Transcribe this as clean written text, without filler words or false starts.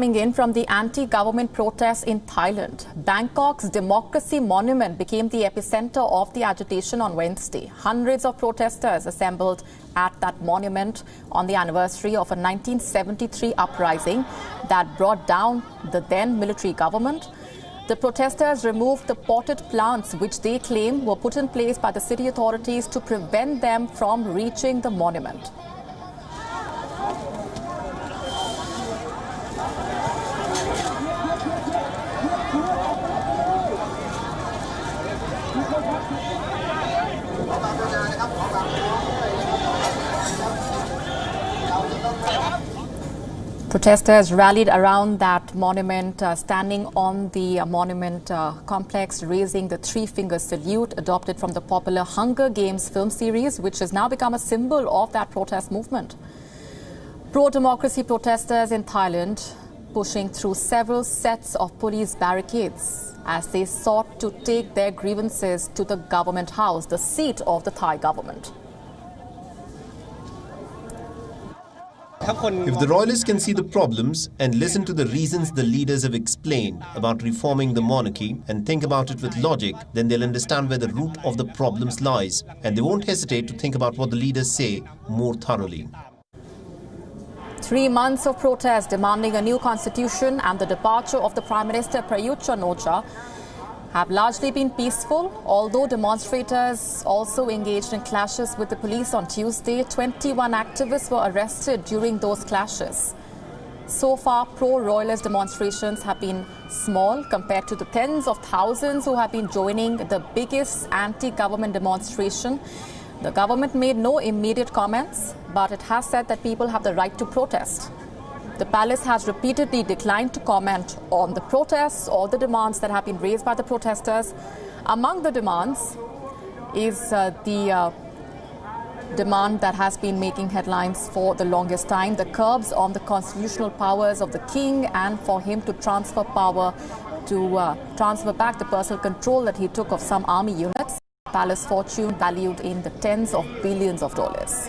Coming in from the anti-government protests in Thailand, Bangkok's Democracy Monument became the epicenter of the agitation on Wednesday. Hundreds of protesters assembled at that monument on the anniversary of a 1973 uprising that brought down the then military government. The protesters removed the potted plants which they claim were put in place by the city authorities to prevent them from reaching the monument. Protesters rallied around that monument, standing on the monument complex, raising the three-finger salute adopted from the popular Hunger Games film series, which has now become a symbol of that protest movement. Pro-democracy protesters in Thailand pushing through several sets of police barricades as they sought to take their grievances to the government house, the seat of the Thai government. If the royalists can see the problems and listen to the reasons the leaders have explained about reforming the monarchy and think about it with logic, then they'll understand where the root of the problems lies, and they won't hesitate to think about what the leaders say more thoroughly. 3 months of protest demanding a new constitution and the departure of the Prime Minister Prayut Chan-o-cha have largely been peaceful, although demonstrators also engaged in clashes with the police on Tuesday. 21 activists were arrested during those clashes. So far, pro-royalist demonstrations have been small compared to the tens of thousands who have been joining the biggest anti-government demonstration. The government made no immediate comments, but it has said that people have the right to protest. The palace has repeatedly declined to comment on the protests or the demands that have been raised by the protesters. Among the demands is the demand that has been making headlines for the longest time, the curbs on the constitutional powers of the king and for him to transfer power, to transfer back the personal control that he took of some army units. Palace fortune valued in the tens of billions of dollars.